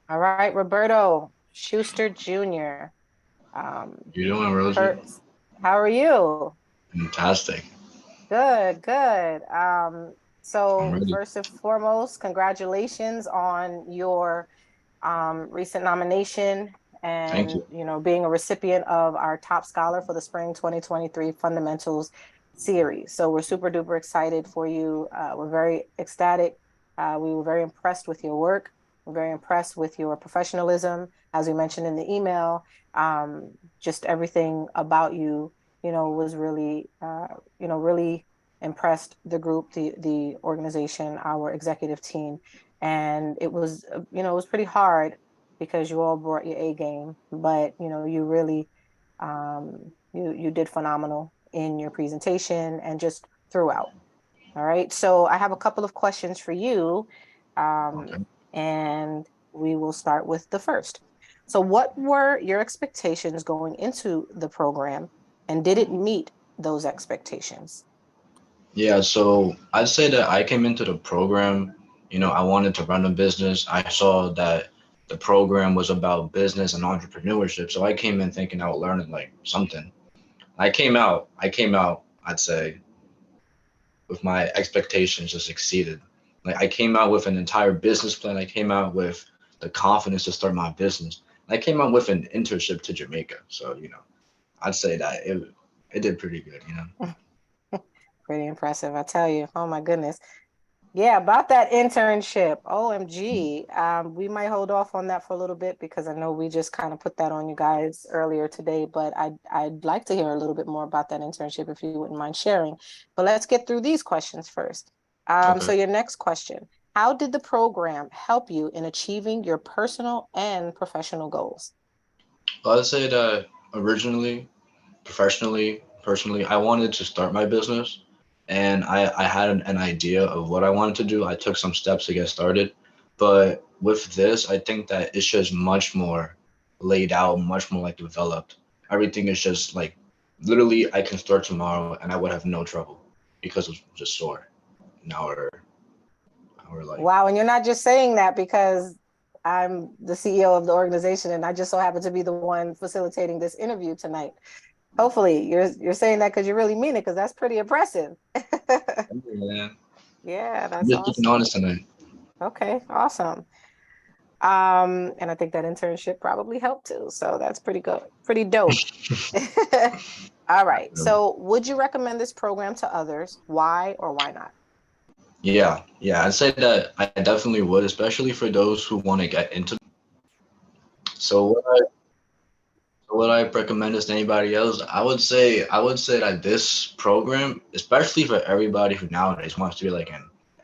All right, Roberto Schuster Jr. You doing, Rosie? Kurt, how are you? Fantastic. Good, good. I'm So ready. first and foremost, congratulations on your recent nomination Thank and you. being a recipient of our top scholar for the spring 2023 fundamentals series. So we're super duper excited for you. We're very ecstatic. We were very impressed with your work. We're very impressed with your professionalism, as we mentioned in the email. Just everything about you, was really, really impressed the group, the organization, our executive team, and it was it was pretty hard because you all brought your A game, but you really you did phenomenal in your presentation and just throughout. All right, so I have a couple of questions for you, Okay. and we will start with the first. So what were your expectations going into the program, and did it meet those expectations? Yeah, so I'd say that I came into the program, I wanted to run a business. I saw that the program was about business and entrepreneurship. So I came in thinking I would learn it like something. I came out, I'd say, with my expectations just exceeded. Like I came out with an entire business plan. I came out with the confidence to start my business. I came out with an internship to Jamaica. So, I'd say that it did pretty good. Pretty impressive, I tell you. Oh my goodness. Yeah, about that internship. OMG. We might hold off on that for a little bit because I know we just kind of put that on you guys earlier today, but I'd like to hear a little bit more about that internship if you wouldn't mind sharing. But let's get through these questions first. So Okay. your next question, how did the program help you in achieving your personal and professional goals? Well, I'd say that originally, professionally, personally, I wanted to start my business and I had an idea of what I wanted to do. I took some steps to get started. But with this, I think that it's just much more laid out, much more like developed. Everything is just like literally I can start tomorrow and I would have no trouble because it's just sore in our like Wow, and you're not just saying that because I'm the CEO of the organization and I just so happen to be the one facilitating this interview tonight. Hopefully, you're saying that because you really mean it, because that's pretty impressive. yeah. Yeah, I'm that's just being awesome. honest tonight. Okay, awesome. And I think that internship probably helped too. So that's pretty good, pretty dope. All right. So would you recommend this program to others? Why or why not? Yeah, I'd say that I definitely would, especially for those who want to get into. So what I recommend this to anybody else, I would say that this program, especially for everybody who nowadays wants to be like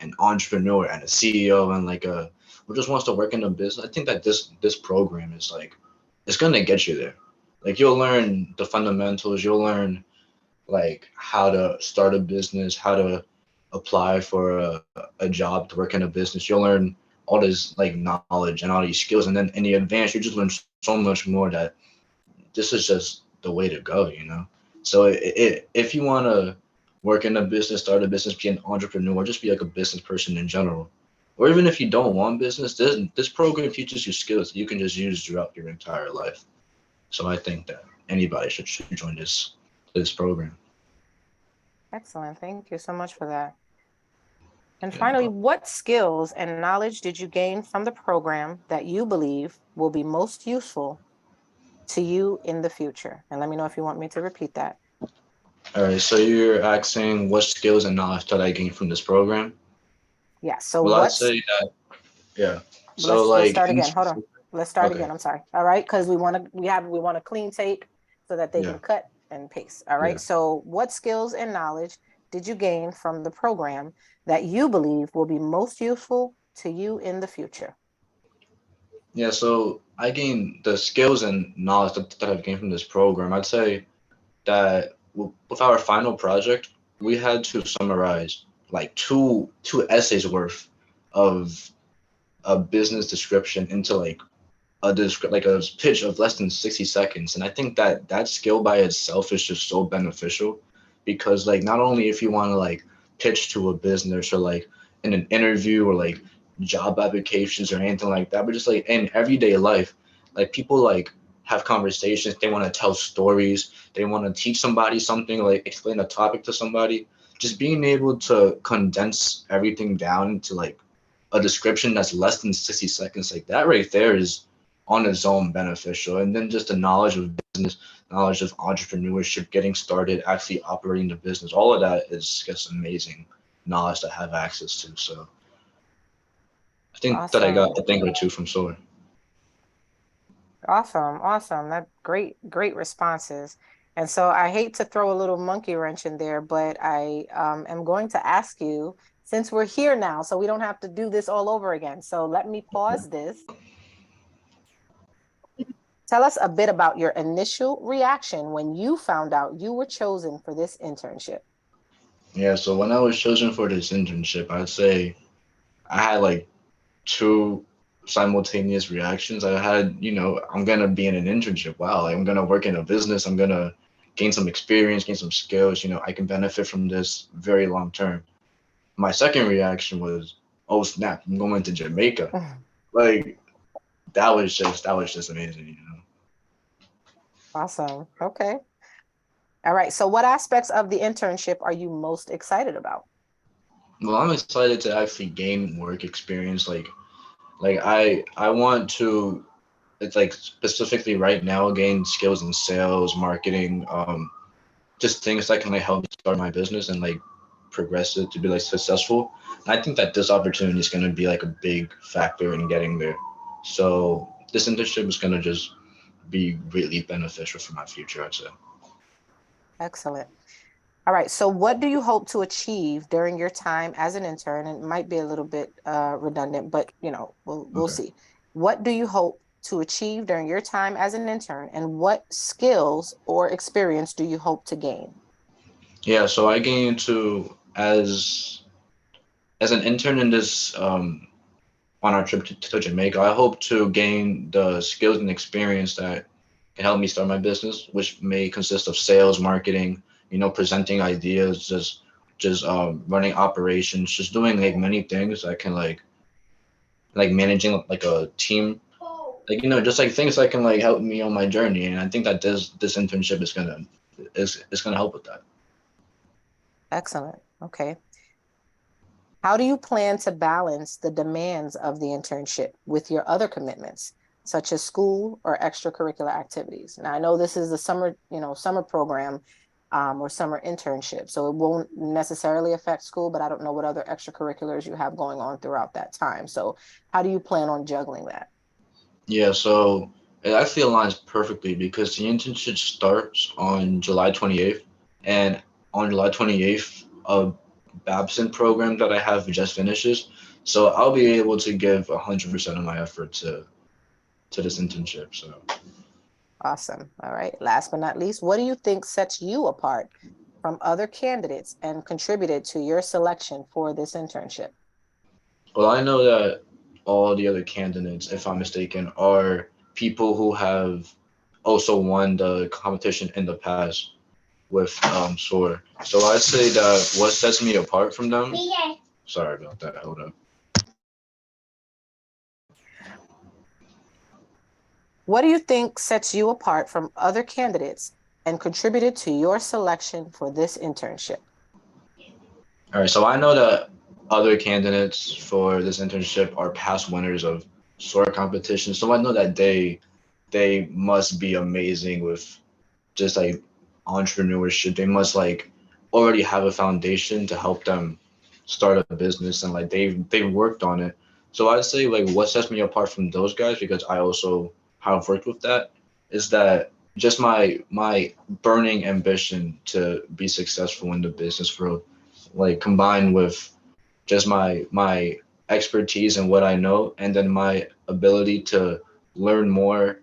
an entrepreneur and a CEO and like a who just wants to work in a business. I think that this program is like it's gonna get you there. Like you'll learn the fundamentals, you'll learn like how to start a business, how to apply for a job to work in a business. You'll learn all this like knowledge and all these skills, and then in the advance, you just learn so much more that this is just the way to go. So if you want to work in a business, start a business, be an entrepreneur, just be like a business person in general, or even if you don't want business, this program teaches you skills that you can just use throughout your entire life. So I think that anybody should join this program. Excellent. Thank you so much for that. And Yeah, no finally, problem. what skills and knowledge did you gain from the program that you believe will be most useful to you in the future? And let me know if you want me to repeat that. All right, so you're asking what skills and knowledge that I gained from this program? Yeah. So Well, I'd what's say that, yeah. So let's like start in again. Hold on. specific, Let's start okay, again. I'm sorry. All right, because we want a clean tape so that they yeah, can cut and paste. All right. yeah. So what skills and knowledge did you gain from the program that you believe will be most useful to you in the future? Yeah, so I gained the skills and knowledge that I've gained from this program. I'd say that with our final project, we had to summarize like two essays worth of a business description into like like a pitch of less than 60 seconds. And I think that that skill by itself is just so beneficial because like not only if you want to like pitch to a business or like in an interview or like job applications or anything like that, but just like in everyday life, like people like have conversations, they want to tell stories, they want to teach somebody something, like explain a topic to somebody. Just being able to condense everything down to like a description that's less than 60 seconds, like that right there is on its own beneficial. And then just the knowledge of business, knowledge of entrepreneurship, getting started, actually operating the business, all of that is just amazing knowledge to have access to. So I think that I got Awesome. a thing or two from Solar. Awesome. Awesome. That great responses. And so I hate to throw a little monkey wrench in there, but I am going to ask you, since we're here now, so we don't have to do this all over again. So let me pause this. Tell us a bit about your initial reaction when you found out you were chosen for this internship. Yeah, so when I was chosen for this internship, I'd say I had like two simultaneous reactions. I had, I'm gonna be in an internship. Wow, like I'm gonna work in a business. I'm gonna gain some experience, gain some skills. I can benefit from this very long term. My second reaction was, oh snap, I'm going to Jamaica. Like that was just amazing. Awesome. Okay. All right. So what aspects of the internship are you most excited about? Well, I'm excited to actually gain work experience. Like I want to, it's like specifically right now, gain skills in sales, marketing, just things that can like help me start my business and like progress it to be like successful. And I think that this opportunity is going to be like a big factor in getting there. So this internship is going to just be really beneficial for my future, I'd say. Excellent. All right. So what do you hope to achieve during your time as an intern? And it might be a little bit redundant, but we'll Okay. see. What do you hope to achieve during your time as an intern, and what skills or experience do you hope to gain? Yeah, so I gained to as an intern in this on our trip to Jamaica, I hope to gain the skills and experience that can help me start my business, which may consist of sales, marketing, presenting ideas, just running operations, just doing like many things that can like managing like a team, like just like things that can like help me on my journey. And I think that this internship is gonna help with that. Excellent. Okay. How do you plan to balance the demands of the internship with your other commitments, such as school or extracurricular activities? Now, I know this is a summer program or summer internship, so it won't necessarily affect school, but I don't know what other extracurriculars you have going on throughout that time. So, how do you plan on juggling that? Yeah, so it actually aligns perfectly because the internship starts on July 28th, and on July 28th, a Babson program that I have just finishes. So I'll be able to give 100% of my effort to this internship. So, Awesome. All right. Last but not least, what do you think sets you apart from other candidates and contributed to your selection for this internship? well, I know that all the other candidates, if I'm mistaken, are people who have also won the competition in the past with SOAR. So I'd say that what sets me apart from them. Sorry about that. Hold up. What do you think sets you apart from other candidates and contributed to your selection for this internship? All right, so I know that other candidates for this internship are past winners of SOAR competitions. So I know that they must be amazing with just like entrepreneurship. They must like already have a foundation to help them start a business and like they've worked on it. So I'd say like what sets me apart from those guys, because I also have worked with that, is that just my burning ambition to be successful in the business world, like combined with just my expertise and what I know, and then my ability to learn more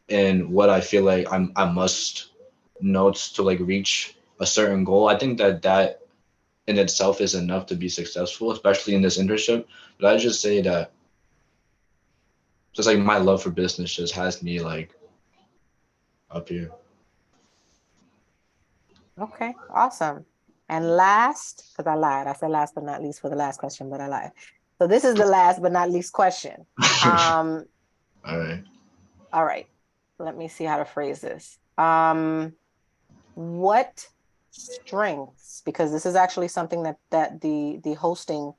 in what I feel like I must know to like reach a certain goal. I think that in itself is enough to be successful, especially in this internship. But I just say that just like my love for business just has me like up here. Okay, awesome. And last, because I lied, I said last but not least for the last question, but I lied. So this is the last but not least question. Um, All right. all right. Let me see how to phrase this. What strengths, because this is actually something that the hosting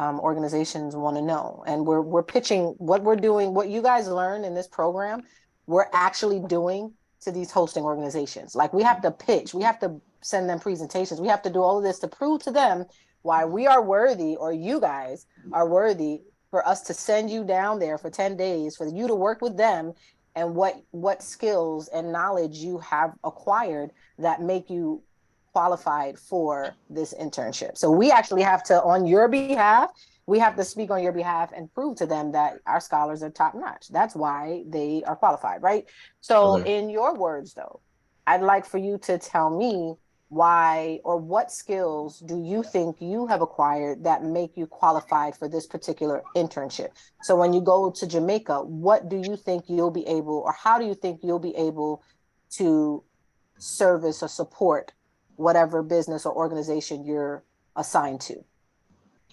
organizations want to know, and we're pitching what we're doing, what you guys learn in this program, we're actually doing to these hosting organizations. Like we have to pitch, we have to send them presentations, we have to do all of this to prove to them why we are worthy, or you guys are worthy, for us to send you down there for 10 days, for you to work with them, and what skills and knowledge you have acquired that make you qualified for this internship. So we actually have to, on your behalf, we have to speak on your behalf and prove to them that our scholars are top notch. That's why they are qualified, right? So Okay. in your words, though, I'd like for you to tell me why, or what skills do you think you have acquired that make you qualified for this particular internship? So when you go to Jamaica, what do you think you'll be able, or how do you think you'll be able to service or support whatever business or organization you're assigned to?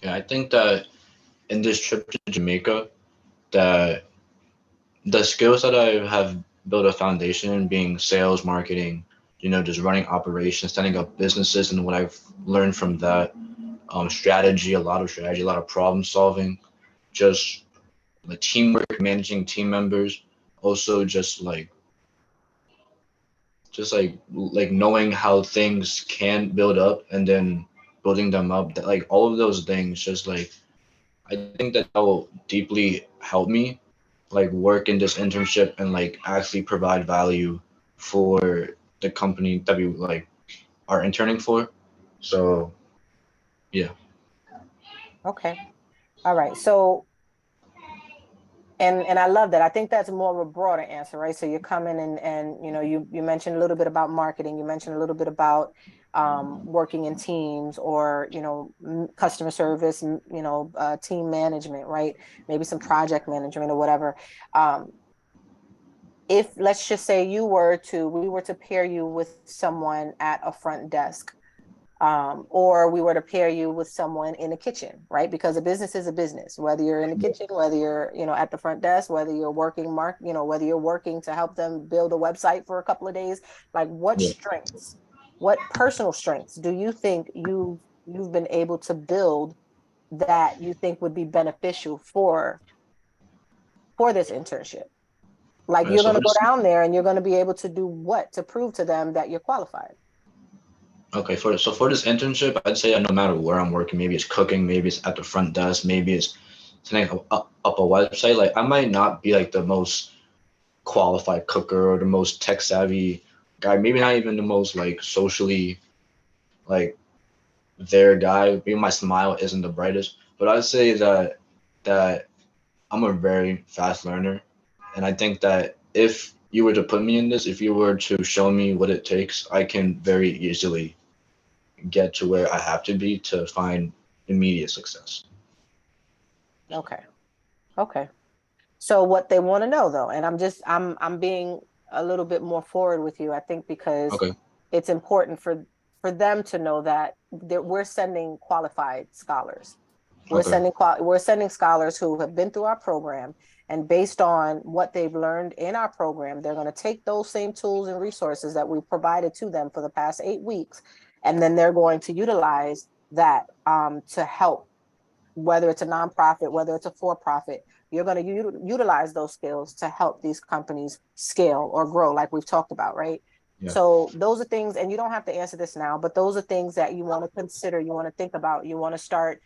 Yeah, I think that in this trip to Jamaica, that the skills that I have built a foundation in, being sales, marketing, just running operations, setting up businesses, and what I've learned from that, strategy, a lot of problem solving, just the teamwork, managing team members, also just like knowing how things can build up and then building them up. That, like all of those things, just like I think that will deeply help me like work in this internship and like actually provide value for the company that we like are interning for. So yeah. Okay. All right. So, and I love that. I think that's more of a broader answer, right? So you're coming and you mentioned a little bit about marketing. You mentioned a little bit about working in teams, or customer service, team management, right? Maybe some project management or whatever. Um, if, let's just say, we were to pair you with someone at a front desk, or we were to pair you with someone in the kitchen, right? Because a business is a business, whether you're in the kitchen, whether you're, at the front desk, whether you're working, whether you're working to help them build a website for a couple of days. Like, Yeah. what personal strengths do you think you've been able to build that you think would be beneficial for this internship? Like, you're So going for to go this, down there and you're going to be able to do what to prove to them that you're qualified? okay, for this internship, I'd say that no matter where I'm working, maybe it's cooking, maybe it's at the front desk, maybe it's setting up a website. Like I might not be like the most qualified cooker or the most tech savvy guy, maybe not even the most like socially like their guy. Maybe my smile isn't the brightest, but I'd say that I'm a very fast learner, and I think that if you were to put me in this, if you were to show me what it takes, I can very easily get to where I have to be to find immediate success. Okay. Okay. So what they want to know, though, and I'm being a little bit more forward with you, I think, because Okay. it's important for them to know that we're sending qualified scholars. Okay. We're sending scholars who have been through our program, and based on what they've learned in our program, they're going to take those same tools and resources that we provided to them for the past 8 weeks, and then they're going to utilize that to help, whether it's a nonprofit, whether it's a for-profit. You're going to utilize those skills to help these companies scale or grow, like we've talked about, right? Yeah. So those are things, and you don't have to answer this now, but those are things that you want to consider, you want to think about, you want to start,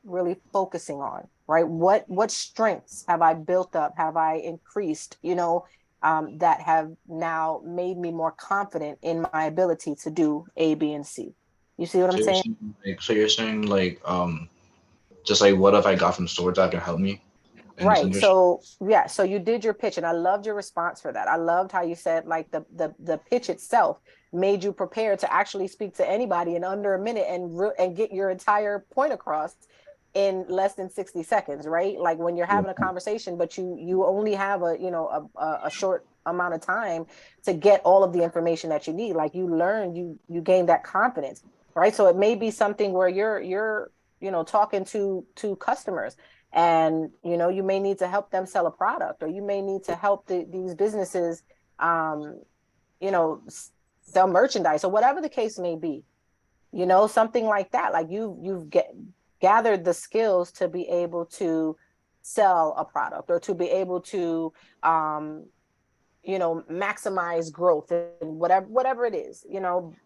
really focusing on, right? What strengths have I built up, have I increased, that have now made me more confident in my ability to do A, B, and C. You see what I'm So you're saying? saying like just like what have I got from stores that can help me in this Right. industry? So yeah, so you did your pitch, and I loved your response for that. I loved how you said, like, the pitch itself made you prepared to actually speak to anybody in under a minute, and get your entire point across in less than 60 seconds, right? Like when you're Yeah. having a conversation, but you only have a short amount of time to get all of the information that you need. Like, you gain that confidence, right? So it may be something where talking to customers, and you may need to help them sell a product, or you may need to help these businesses um, sell merchandise, or whatever the case may be. Something like that. Like gathered the skills to be able to sell a product, or to be able to maximize growth and whatever it is.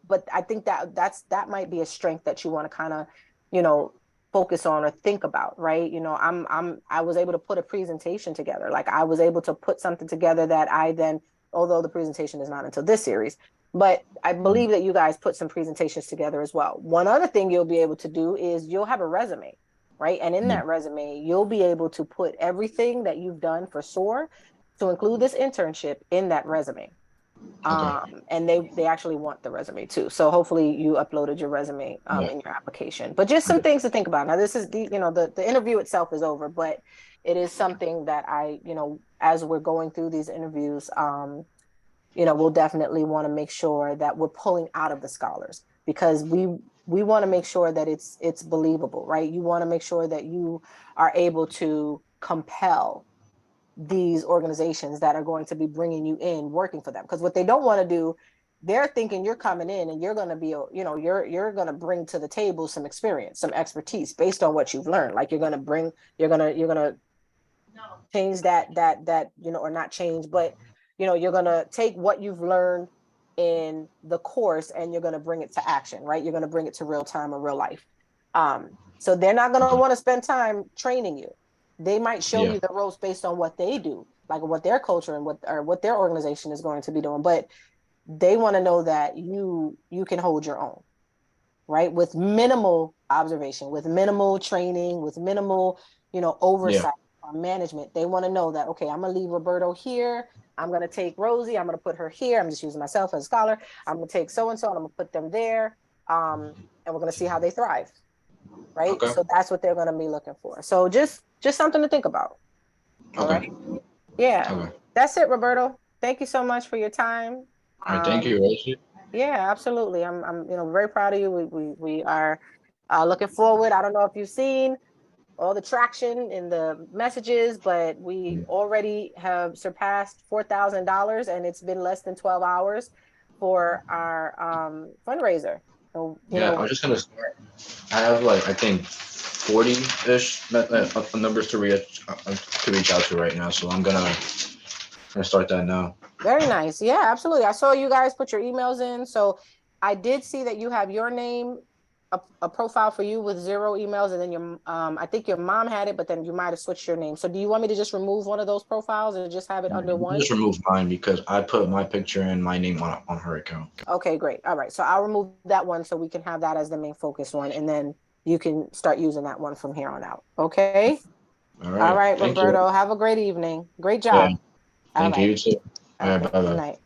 But I think that might be a strength that you want to kind of you know focus on or think about, right? I was able to put a presentation together. Like, I was able to put something together that I then, although the presentation is not until this series, but I believe that you guys put some presentations together as well. One other thing you'll be able to do is you'll have a resume, right? And in Yeah. that resume, you'll be able to put everything that you've done for SOAR, to include this internship, in that resume. Okay. And they actually want the resume too. So hopefully you uploaded your resume Yeah. in your application. But just some things to think about. Now, this is the interview itself is over, but it is something that as we're going through these interviews, we'll definitely want to make sure that we're pulling out of the scholars, because we want to make sure that it's believable, right? You want to make sure that you are able to compel these organizations that are going to be bringing you in, working for them. Because what they don't want to do, they're thinking you're coming in and you're going to be, you're going to bring to the table some experience, some expertise based on what you've learned. Like, you're going to change that or not change, but you're going to take what you've learned in the course, and you're going to bring it to action, right? You're going to bring it to real time or real life. So they're not going to Okay. want to spend time training you. They might show Yeah. you the ropes based on what they do, like what their culture and what their organization is going to be doing, but they want to know that you can hold your own, right? With minimal observation, with minimal training, with minimal, Yeah. oversight or management. They want to know that, okay, I'm going to leave Roberto here. I'm going to take Rosie. I'm going to put her here. I'm just using myself as a scholar. I'm going to take so-and-so and I'm going to put them there. And we're going to see how they thrive. Right. Okay. So that's what they're going to be looking for. So just something to think about. All right. Okay. Yeah. Okay. That's it, Roberto. Thank you so much for your time. All right. Thank Um, you, Rosie. yeah, absolutely. I'm very proud of you. We are looking forward. I don't know if you've seen all the traction in the messages, but we already have surpassed $4,000, and it's been less than 12 hours for our fundraiser. So, Yeah, I was just gonna start. I have like, I think 40-ish numbers to reach out to right now, so I'm gonna start that now. very nice. Yeah, absolutely. I saw you guys put your emails in. So I did see that you have your name, a profile for you with 0 emails, and then I think your mom had it, but then you might have switched your name. So do you want me to just remove one of those profiles and just have it under You can one? just remove mine because I put my picture and my name on her account. Okay, great. All right. So I'll remove that one so we can have that as the main focus one, and then you can start using that one from here on out. Okay. All All right. right, Thank you. Roberto. Have a great evening. Great Yeah. job. All Thank you. right. You too. All right. Okay. Bye Good bye. night.